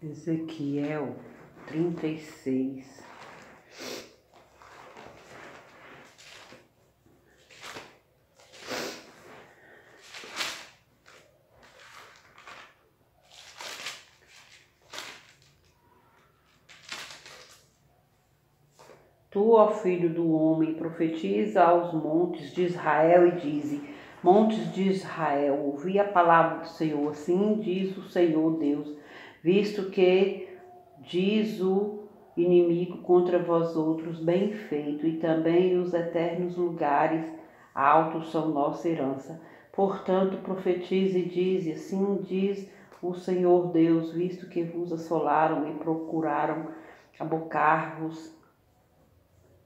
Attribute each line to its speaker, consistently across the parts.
Speaker 1: Ezequiel 36. Tu, ó filho do homem, profetiza aos montes de Israel e dize: montes de Israel, ouvi a palavra do Senhor, assim diz o Senhor Deus, visto que diz o inimigo contra vós outros, bem feito, e também os eternos lugares altos são nossa herança. Portanto, profetize e dize: assim diz o Senhor Deus, visto que vos assolaram e procuraram abocar-vos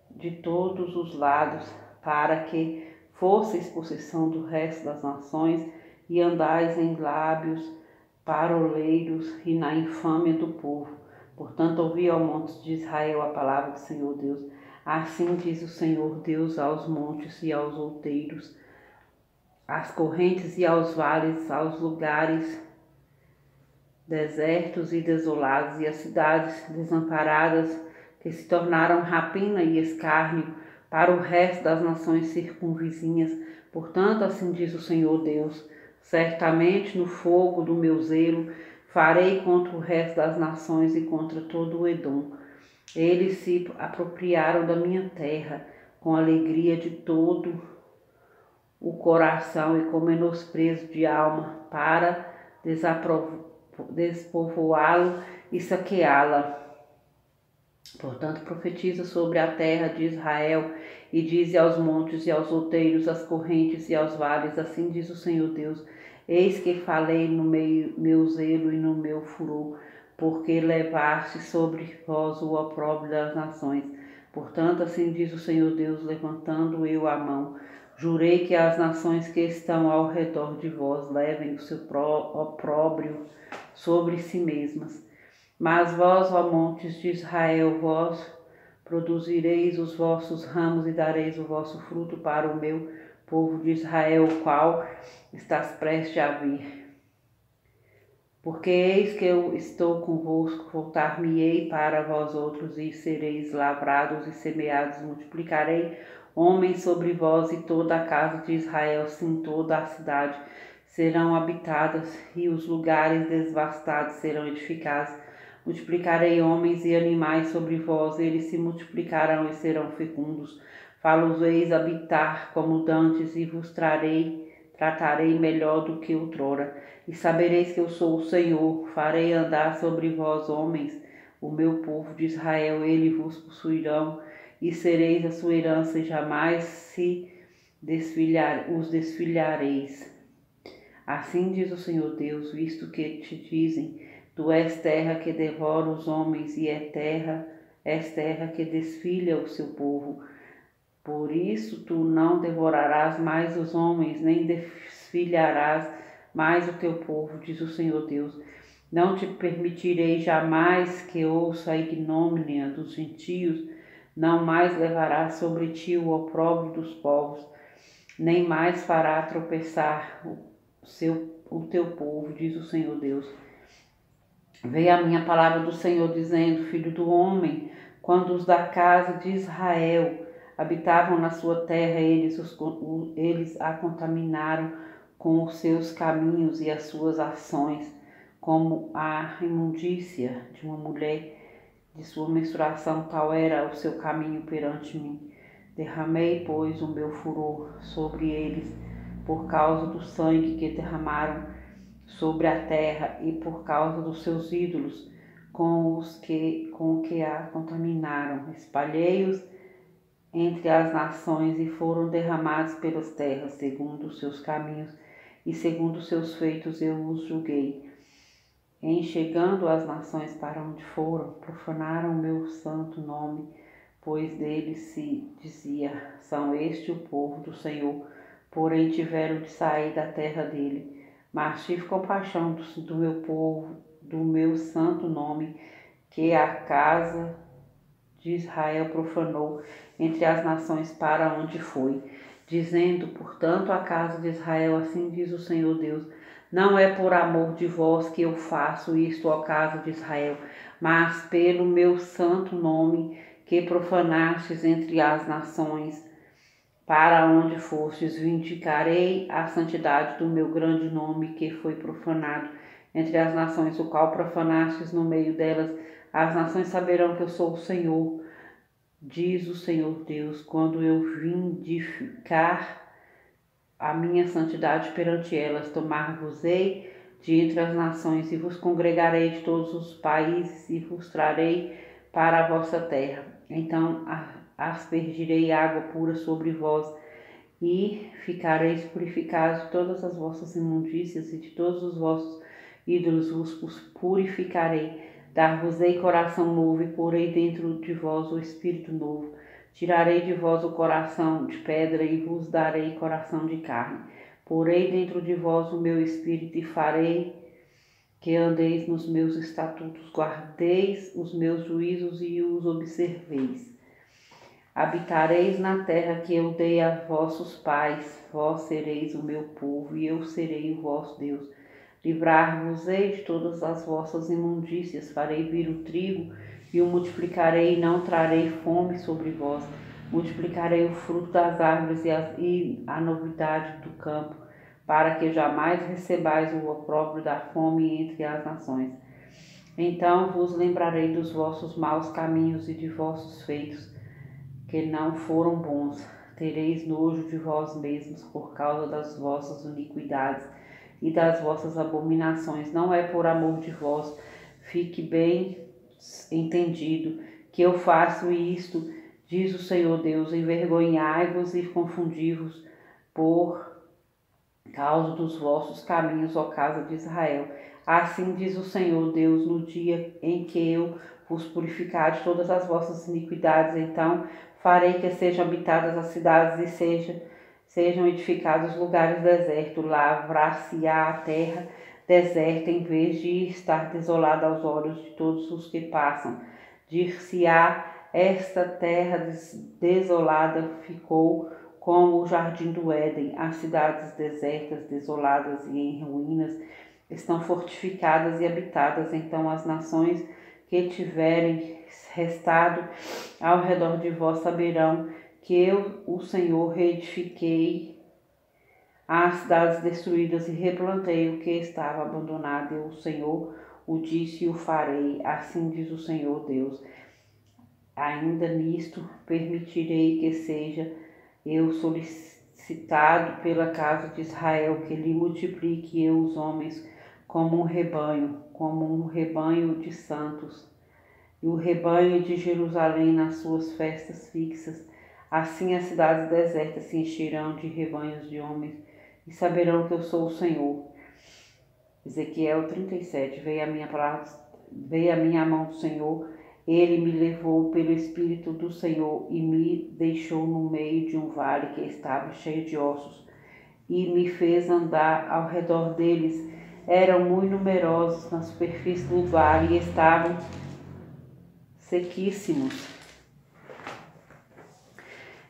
Speaker 1: de todos os lados, para que fosseis possessão do resto das nações, e andais em lábios paroleiros e na infâmia do povo. Portanto, ouvi ao monte de Israel a palavra do Senhor Deus. Assim diz o Senhor Deus aos montes e aos outeiros, às correntes e aos vales, aos lugares desertos e desolados, e às cidades desamparadas, que se tornaram rapina e escárnio para o resto das nações circunvizinhas. Portanto, assim diz o Senhor Deus: certamente no fogo do meu zelo farei contra o resto das nações e contra todo o Edom. Eles se apropriaram da minha terra com alegria de todo o coração e com menosprezo de alma, para despovoá-lo e saqueá-la. Portanto, profetiza sobre a terra de Israel e dize aos montes e aos outeiros, às correntes e aos vales: assim diz o Senhor Deus: eis que falei no meu zelo e no meu furor, porque levaste sobre vós o opróbrio das nações. Portanto, assim diz o Senhor Deus, levantando eu a mão, jurei que as nações que estão ao redor de vós levem o seu opróbrio sobre si mesmas. Mas vós, ó montes de Israel, vós produzireis os vossos ramos e dareis o vosso fruto para o meu povo de Israel, o qual estás prestes a vir. Porque eis que eu estou convosco, voltar-me-ei para vós outros, e sereis lavrados e semeados, multiplicarei homens sobre vós, e toda a casa de Israel, sim, toda a cidade, serão habitadas, e os lugares devastados serão edificados. Multiplicarei homens e animais sobre vós, eles se multiplicarão e serão fecundos. Falo-os-eis habitar como dantes, e vos tratarei melhor do que outrora. E sabereis que eu sou o Senhor, farei andar sobre vós homens, o meu povo de Israel, ele vos possuirão, e sereis a sua herança, e jamais os desfilhareis. Assim diz o Senhor Deus, visto que te dizem: tu és terra que devora os homens, e és terra que desfilha o seu povo. Por isso tu não devorarás mais os homens, nem desfilharás mais o teu povo, diz o Senhor Deus. Não te permitirei jamais que ouça a ignomínia dos gentios, não mais levarás sobre ti o opróbrio dos povos, nem mais fará tropeçar o teu povo, diz o Senhor Deus. Veio a minha palavra do Senhor dizendo: filho do homem, quando os da casa de Israel habitavam na sua terra, eles a contaminaram com os seus caminhos e as suas ações, como a imundícia de uma mulher de sua menstruação, tal era o seu caminho perante mim. Derramei, pois, o meu furor sobre eles, por causa do sangue que derramaram sobre a terra e por causa dos seus ídolos, com o que a contaminaram. Espalhei-os entre as nações e foram derramados pelas terras, segundo os seus caminhos e segundo os seus feitos eu os julguei. Em chegando as nações para onde foram, profanaram o meu santo nome, pois deles se dizia: são este o povo do Senhor, porém tiveram de sair da terra dele. Mas tive compaixão do meu povo, do meu santo nome, que a casa de Israel profanou entre as nações para onde foi, dizendo: portanto, a casa de Israel, assim diz o Senhor Deus: Não é por amor de vós que eu faço isto, ó casa de Israel, mas pelo meu santo nome que profanastes entre as nações, para onde fostes, vindicarei a santidade do meu grande nome que foi profanado entre as nações, o qual profanastes no meio delas. As nações saberão que eu sou o Senhor, diz o Senhor Deus, quando eu vindicar a minha santidade perante elas. Tomar-vos-ei de entre as nações e vos congregarei de todos os países e vos trarei para a vossa terra. Então aspergirei água pura sobre vós e ficareis purificados de todas as vossas imundícias e de todos os vossos ídolos vos purificarei. Dar-vos-ei coração novo e porei dentro de vós o espírito novo. Tirarei de vós o coração de pedra e vos darei coração de carne. Porei dentro de vós o meu espírito e farei que andeis nos meus estatutos, guardeis os meus juízos e os observeis. Habitareis na terra que eu dei a vossos pais, vós sereis o meu povo e eu serei o vosso Deus. Livrar-vos-ei de todas as vossas imundícias, farei vir o trigo e o multiplicarei, e não trarei fome sobre vós. Multiplicarei o fruto das árvores e a novidade do campo, para que jamais recebais o opróbrio da fome entre as nações. Então vos lembrarei dos vossos maus caminhos e de vossos feitos, que não foram bons. Tereis nojo de vós mesmos por causa das vossas iniquidades e das vossas abominações. Não é por amor de vós, fique bem entendido, que eu faço isto, diz o Senhor Deus. Envergonhai-vos e confundi-vos por causa dos vossos caminhos, ó casa de Israel. Assim diz o Senhor Deus, no dia em que eu vos purificar de todas as vossas iniquidades, então farei que sejam habitadas as cidades e sejam edificados lugares desertos. Lavrar-se-á a terra deserta, em vez de estar desolada aos olhos de todos os que passam. Dir-se-á, esta terra desolada ficou como o jardim do Éden. As cidades desertas, desoladas e em ruínas estão fortificadas e habitadas. Então as nações que tiverem restado ao redor de vós saberão que eu, o Senhor, reedifiquei as cidades destruídas e replantei o que estava abandonado. Eu, o Senhor, o disse e o farei. Assim diz o Senhor Deus. Ainda nisto permitirei que seja eu solicitado pela casa de Israel, que lhe multiplique eu os homens como um rebanho de santos, e o rebanho de Jerusalém nas suas festas fixas. Assim as cidades desertas se encherão de rebanhos de homens, e saberão que eu sou o Senhor. Ezequiel 37. Veio a minha mão do Senhor, ele me levou pelo Espírito do Senhor e me deixou no meio de um vale que estava cheio de ossos, e me fez andar ao redor deles. Eram muito numerosos na superfície do vale e estavam sequíssimos.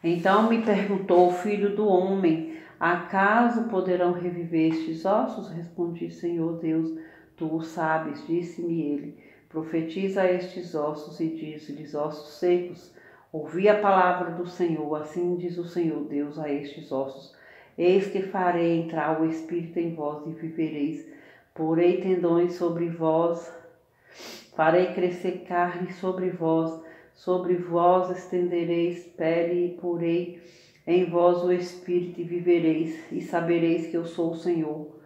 Speaker 1: Então me perguntou: filho do homem, acaso poderão reviver estes ossos? Respondi: Senhor Deus, tu o sabes. Disse-me ele: profetiza a estes ossos e diz-lhes: ossos secos, ouvi a palavra do Senhor. Assim diz o Senhor Deus a estes ossos: eis que farei entrar o Espírito em vós e vivereis. Porei tendões sobre vós, farei crescer carne sobre vós estendereis pele e porei em vós o Espírito e vivereis, e sabereis que eu sou o Senhor.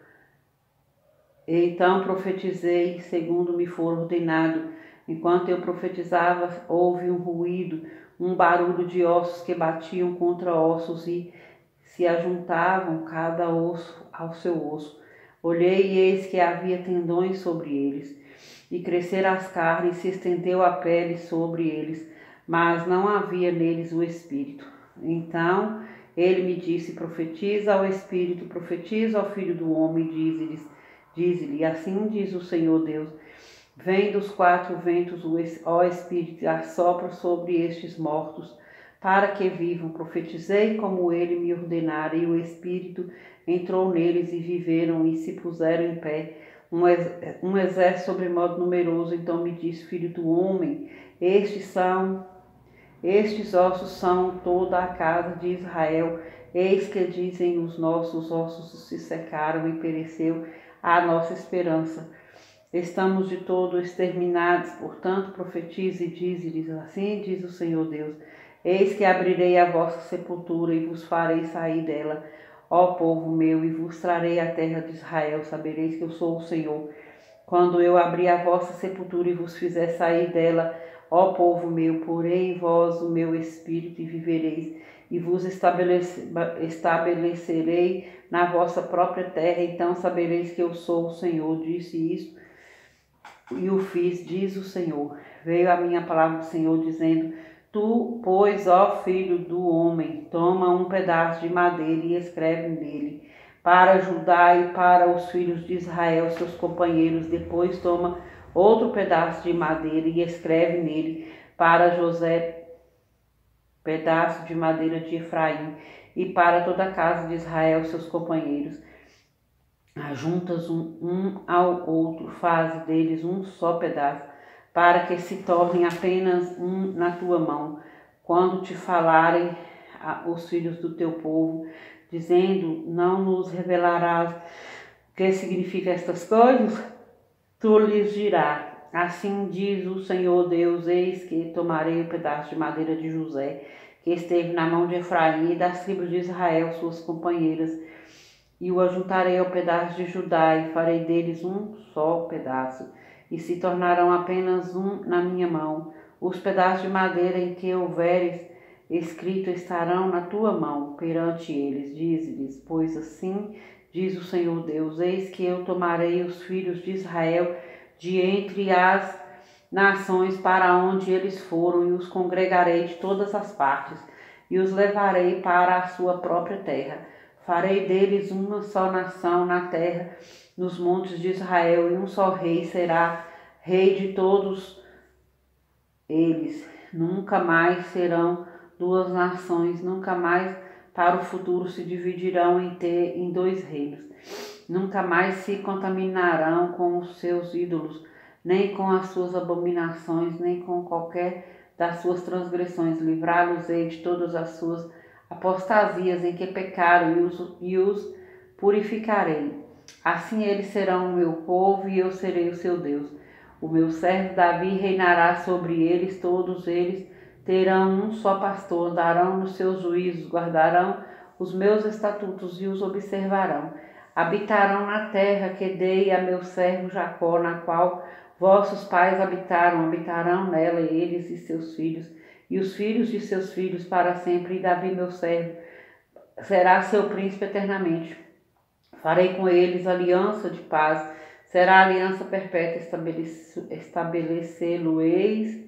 Speaker 1: Então profetizei segundo me for ordenado. Enquanto eu profetizava, houve um ruído, um barulho de ossos que batiam contra ossos e se ajuntavam cada osso ao seu osso. Olhei e eis que havia tendões sobre eles, e cresceram as carnes, se estendeu a pele sobre eles, mas não havia neles o Espírito. Então ele me disse: profetiza ao Espírito, profetiza ao Filho do Homem, dize-lhe, assim diz o Senhor Deus: vem dos quatro ventos, ó Espírito, assopra sobre estes mortos, para que vivam. Profetizei como ele me ordenara, e o Espírito entrou neles e viveram e se puseram em pé. Um exército sobremodo numeroso. Então me disse: filho do homem, estes ossos são toda a casa de Israel. Eis que dizem: os nossos ossos se secaram e pereceu a nossa esperança. Estamos de todo exterminados. Portanto, profetize e dize-lhes: assim diz o Senhor Deus: eis que abrirei a vossa sepultura e vos farei sair dela, ó povo meu, e vos trarei a terra de Israel. Sabereis que eu sou o Senhor, quando eu abrir a vossa sepultura e vos fizer sair dela, ó povo meu, porei em vós o meu espírito e vivereis, e vos estabelecerei na vossa própria terra. Então sabereis que eu sou o Senhor. Disse isto e o fiz, diz o Senhor. Veio a minha palavra do Senhor dizendo: tu, pois, ó filho do homem, toma um pedaço de madeira e escreve nele, para Judá e para os filhos de Israel, seus companheiros. Depois toma outro pedaço de madeira e escreve nele, para José, pedaço de madeira de Efraim, e para toda a casa de Israel, seus companheiros. Ajuntas um ao outro, faz deles um só pedaço, para que se tornem apenas um na tua mão. Quando te falarem os filhos do teu povo, dizendo: não nos revelarás o que significam estas coisas, tu lhes dirás: assim diz o Senhor Deus: eis que tomarei o pedaço de madeira de José, que esteve na mão de Efraim, e das tribos de Israel, suas companheiras, e o ajuntarei ao pedaço de Judá, e farei deles um só pedaço, e se tornarão apenas um na minha mão. Os pedaços de madeira em que houveres escrito estarão na tua mão perante eles. Dize-lhes: pois assim diz o Senhor Deus: eis que eu tomarei os filhos de Israel de entre as nações para onde eles foram, e os congregarei de todas as partes, e os levarei para a sua própria terra. Farei deles uma só nação na terra, nos montes de Israel, e um só rei será rei de todos eles. Nunca mais serão duas nações, nunca mais para o futuro se dividirão em dois reinos. Nunca mais se contaminarão com os seus ídolos, nem com as suas abominações, nem com qualquer das suas transgressões. Livrá-los-ei de todas as suas apostasias em que pecaram, e os purificarei. Assim eles serão o meu povo e eu serei o seu Deus. O meu servo Davi reinará sobre eles. Todos eles terão um só pastor, andarão nos seus juízos, guardarão os meus estatutos e os observarão. Habitarão na terra que dei a meu servo Jacó, na qual vossos pais habitaram. Habitarão nela eles e seus filhos, e os filhos de seus filhos para sempre. E Davi, meu servo, será seu príncipe eternamente. Farei com eles aliança de paz, será aliança perpétua, estabelecê-lo-eis,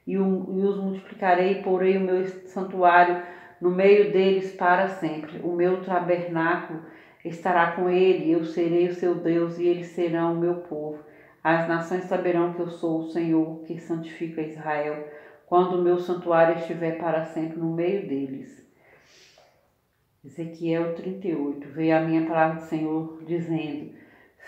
Speaker 1: e os multiplicarei, e porei o meu santuário no meio deles para sempre. O meu tabernáculo estará com ele, eu serei o seu Deus, e eles serão o meu povo. As nações saberão que eu sou o Senhor, que santifica Israel, quando o meu santuário estiver para sempre no meio deles. Ezequiel 38. Veio a minha palavra do Senhor, dizendo: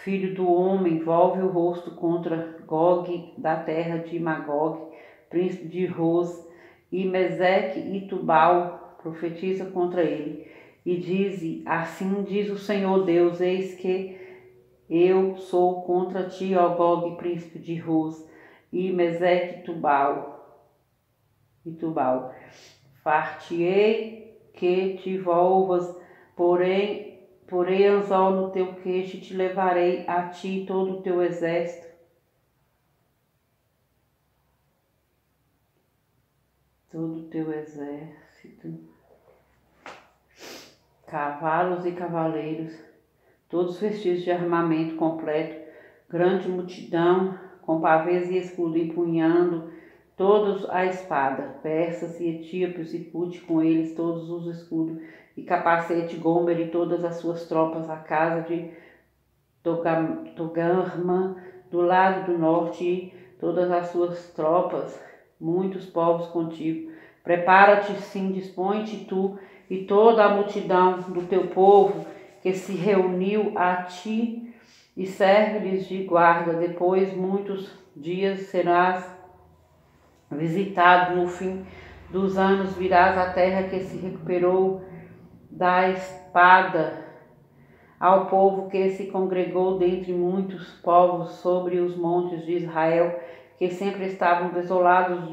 Speaker 1: filho do homem, volve o rosto contra Gog, da terra de Magog, príncipe de Roz, e Meseque e Tubal, profetiza contra ele, e dize: assim diz o Senhor Deus: eis que eu sou contra ti, ó Gog, príncipe de Roz, e Meseque e Tubal. Far-te-ei que te volvas, porei anzol no teu queixo, e te levarei a ti todo o teu exército. Todo o teu exército, cavalos e cavaleiros, todos vestidos de armamento completo, grande multidão, com pavês e escudo, empunhando todos a espada, persas e etíopes, e Pute com eles todos os escudos, e capacete, Gomer e todas as suas tropas, a casa de Togarma, do lado do norte, e todas as suas tropas, muitos povos contigo. Prepara-te, sim, dispõe-te tu e toda a multidão do teu povo, que se reuniu a ti e serve-lhes de guarda. Depois muitos dias serás visitado, no fim dos anos virás à terra que se recuperou da espada, ao povo que se congregou dentre muitos povos sobre os montes de Israel, que sempre estavam desolados.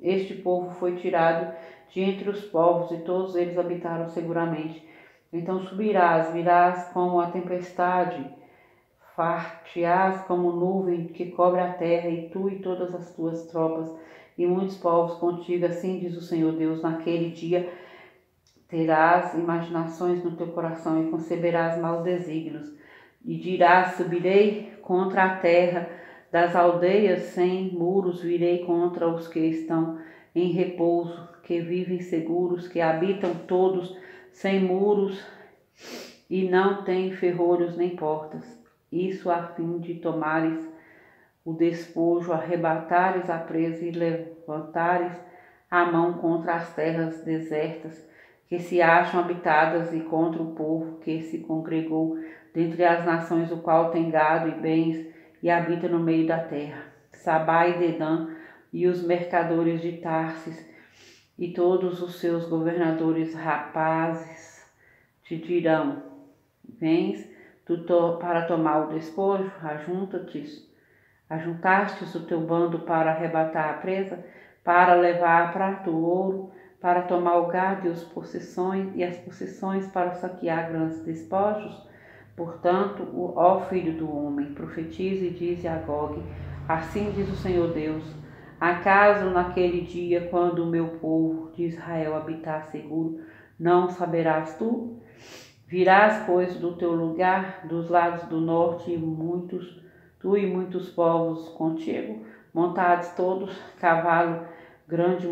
Speaker 1: Este povo foi tirado de entre os povos, e todos eles habitaram seguramente. Então subirás, virás como a tempestade, far-te-ás como nuvem que cobre a terra, e tu e todas as tuas tropas, e muitos povos contigo. Assim diz o Senhor Deus: naquele dia terás imaginações no teu coração e conceberás maus desígnios, e dirás: subirei contra a terra das aldeias sem muros, virei contra os que estão em repouso, que vivem seguros, que habitam todos sem muros e não têm ferrolhos nem portas. Isso a fim de tomares o despojo, arrebatares a presa e levantares a mão contra as terras desertas que se acham habitadas, e contra o povo que se congregou dentre as nações, o qual tem gado e bens e habita no meio da terra. Sabá e Dedã e os mercadores de Tarsis e todos os seus governadores rapazes te dirão: vens tu para tomar o despojo? Ajuntastes o teu bando para arrebatar a presa, para levar prata, o ouro, para tomar o gado e as possessões, para saquear grandes despojos? Portanto, ó filho do homem, profetiza e dize a Gog: assim diz o Senhor Deus: acaso naquele dia, quando o meu povo de Israel habitar seguro, não saberás tu? Virás, pois, do teu lugar, dos lados do norte, tu e muitos povos contigo, montados todos a cavalo, grande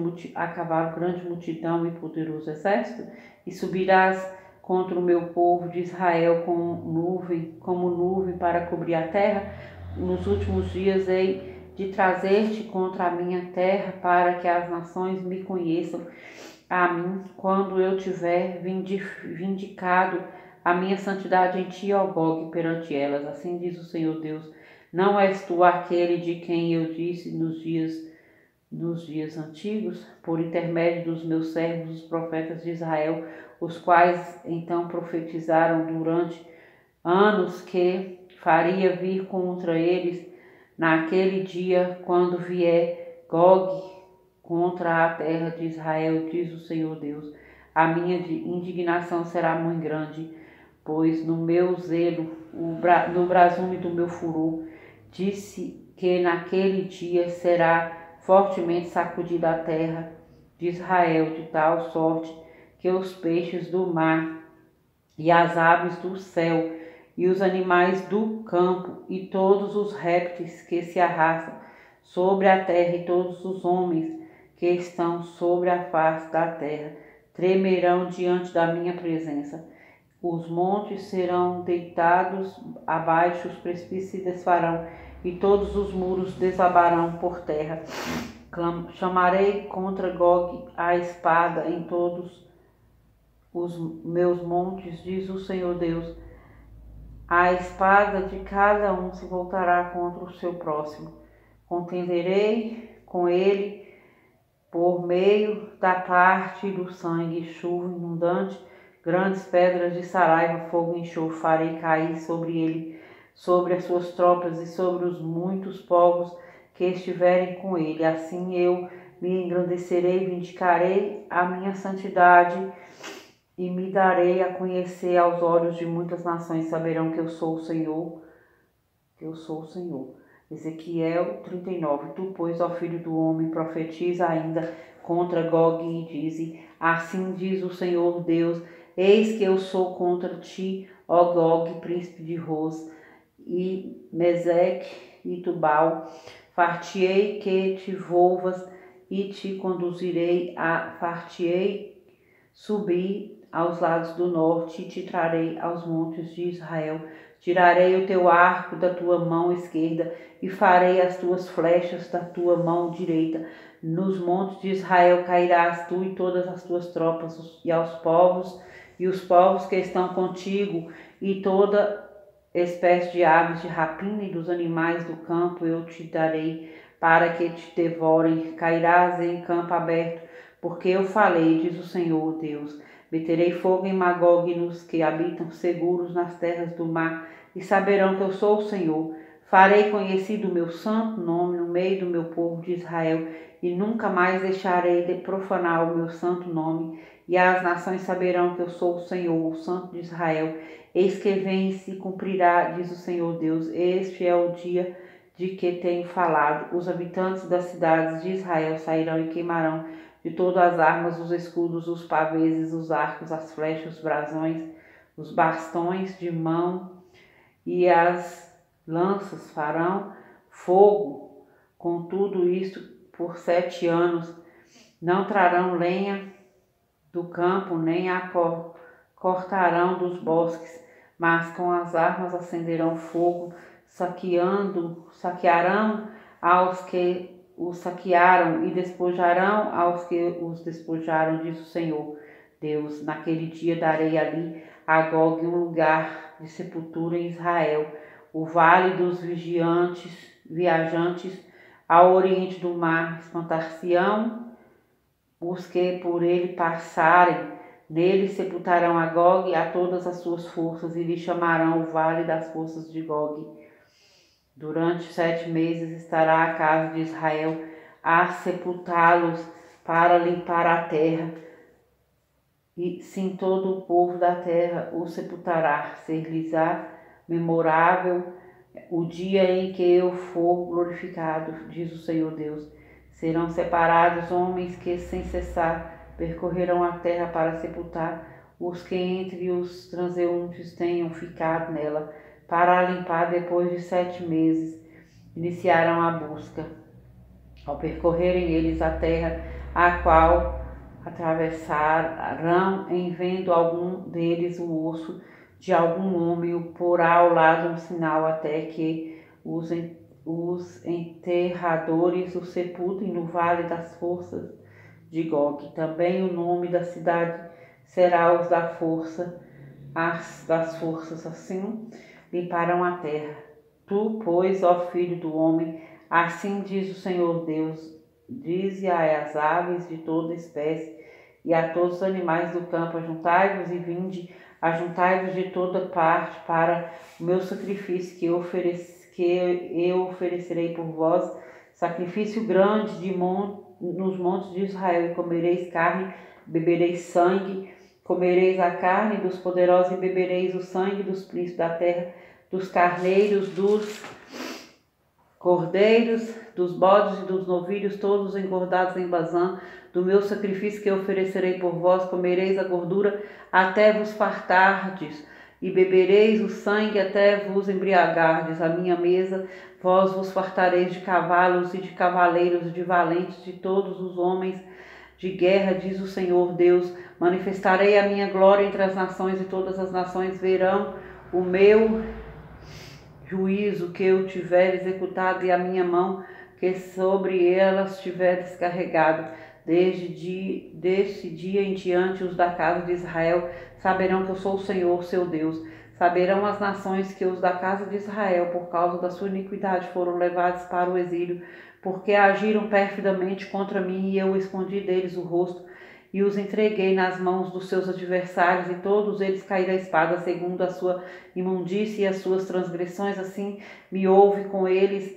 Speaker 1: multidão e poderoso exército, e subirás contra o meu povo de Israel como nuvem para cobrir a terra. Nos últimos dias hei de trazer-te contra a minha terra, para que as nações me conheçam a mim, quando eu tiver vindicado a minha santidade em ti, ó Gog, perante elas. Assim diz o Senhor Deus: não és tu aquele de quem eu disse nos dias antigos, por intermédio dos meus servos, os profetas de Israel, os quais então profetizaram durante anos que faria vir contra eles naquele dia, quando vier Gog contra a terra de Israel, diz o Senhor Deus: a minha indignação será muito grande, pois no meu zelo, no brasume do meu furor, disse que naquele dia será fortemente sacudida a terra de Israel, de tal sorte que os peixes do mar e as aves do céu e os animais do campo e todos os répteis que se arrastam sobre a terra e todos os homens que estão sobre a face da terra tremerão diante da minha presença. Os montes serão deitados abaixo, os precipícios se desfarão e todos os muros desabarão por terra. Chamarei contra Gog a espada em todos os meus montes, diz o Senhor Deus. A espada de cada um se voltará contra o seu próximo. Contenderei com ele por meio da parte do sangue, chuva inundante, grandes pedras de saraiva, fogo e enxofre. Farei cair sobre ele, sobre as suas tropas e sobre os muitos povos que estiverem com ele. Assim eu me engrandecerei, vindicarei a minha santidade e me darei a conhecer aos olhos de muitas nações. Saberão que eu sou o Senhor, Ezequiel 39. Tu, pois, ó filho do homem, profetiza ainda contra Gog e dize: assim diz o Senhor Deus: eis que eu sou contra ti, ó Gog, príncipe de Roz, e Meseque e Tubal. Far-te-ei que te volvas e te conduzirei far-te-ei subir aos lados do norte e te trarei aos montes de Israel. Tirarei o teu arco da tua mão esquerda e farei as tuas flechas da tua mão direita. Nos montes de Israel cairás tu e todas as tuas tropas, e os povos que estão contigo, e toda espécie de aves de rapina e dos animais do campo eu te darei para que te devorem. Cairás em campo aberto, porque eu falei, diz o Senhor Deus. Meterei fogo em Magog e nos que habitam seguros nas terras do mar, e saberão que eu sou o Senhor. Farei conhecido o meu santo nome no meio do meu povo de Israel, e nunca mais deixarei de profanar o meu santo nome, e as nações saberão que eu sou o Senhor, o Santo de Israel. Eis que vem e se cumprirá, diz o Senhor Deus. Este é o dia de que tenho falado. Os habitantes das cidades de Israel sairão e queimarão de todas as armas, os escudos, os paveses, os arcos, as flechas, os brasões, os bastões de mão e as lanças farão fogo. Com tudo isto, por 7 anos, não trarão lenha do campo, nem a cortarão dos bosques, mas com as armas acenderão fogo, saquearão aos que os saquearam e despojarão aos que os despojaram, diz o Senhor Deus. Naquele dia darei ali a Gog um lugar de sepultura em Israel, o vale dos viajantes ao oriente do mar. Espantar-se-ão os que por ele passarem, nele sepultarão a Gog e a todas as suas forças, e lhe chamarão o vale das forças de Gog. Durante 7 meses estará a casa de Israel a sepultá-los para limpar a terra, e sim todo o povo da terra o sepultará. Ser-lhes-á memorável o dia em que eu for glorificado, diz o Senhor Deus. Serão separados homens que sem cessar percorrerão a terra para sepultar os que entre os transeuntes tenham ficado nela, para a limpar. Depois de 7 meses iniciarão a busca. Ao percorrerem eles a terra, a qual atravessarão, em vendo algum deles o osso de algum homem, o porá ao lado um sinal, até que os enterradores o sepultem no vale das forças de Gog. Também o nome da cidade será os das forças, assim limparão a terra. Tu, pois, ó filho do homem, assim diz o Senhor Deus, dize às aves de toda espécie e a todos os animais do campo: ajuntai-vos e vinde, ajuntai-vos de toda parte para o meu sacrifício que eu oferecerei por vós, sacrifício grande nos montes de Israel. E comereis carne, bebereis sangue, comereis a carne dos poderosos e bebereis o sangue dos príncipes da terra, dos carneiros, dos cordeiros, dos bodes e dos novilhos, todos engordados em Bazã, do meu sacrifício que eu oferecerei por vós. Comereis a gordura até vos fartardes, e bebereis o sangue até vos embriagardes. A minha mesa vós vos fartareis de cavalos e de cavaleiros, de valentes, de todos os homens de guerra, diz o Senhor Deus. Manifestarei a minha glória entre as nações, e todas as nações verão o meu juízo que eu tiver executado, e a minha mão que sobre elas tiver descarregado. Deste dia em diante, os da casa de Israel saberão que eu sou o Senhor, seu Deus. Saberão as nações que os da casa de Israel, por causa da sua iniquidade, foram levados para o exílio, porque agiram perfidamente contra mim, e eu escondi deles o rosto, e os entreguei nas mãos dos seus adversários, e todos eles caíram à espada, segundo a sua imundície e as suas transgressões. Assim me houve com eles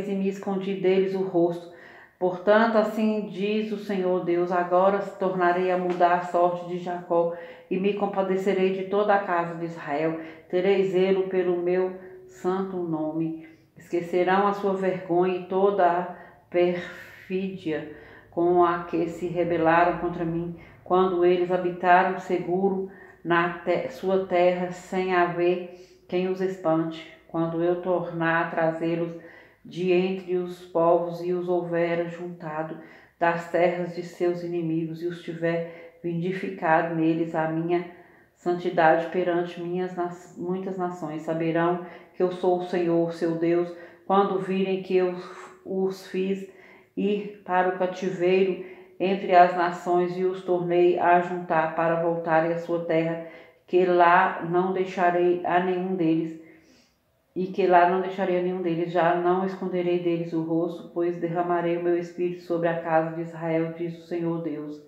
Speaker 1: e me escondi deles o rosto. Portanto, assim diz o Senhor Deus: agora tornarei a mudar a sorte de Jacó, e me compadecerei de toda a casa de Israel. Terei zelo pelo meu santo nome. Esquecerão a sua vergonha e toda a perfídia com a que se rebelaram contra mim, quando eles habitaram seguro na sua terra, sem haver quem os espante. Quando eu tornar a trazê-los de entre os povos, e os houver juntado das terras de seus inimigos, e os tiver vindificado neles a minha santidade perante muitas nações, saberão que eu sou o Senhor, seu Deus, quando virem que eu os fiz ir para o cativeiro entre as nações, e os tornei a juntar para voltarem à sua terra, que lá não deixarei a nenhum deles, já não esconderei deles o rosto, pois derramarei o meu espírito sobre a casa de Israel, diz o Senhor Deus.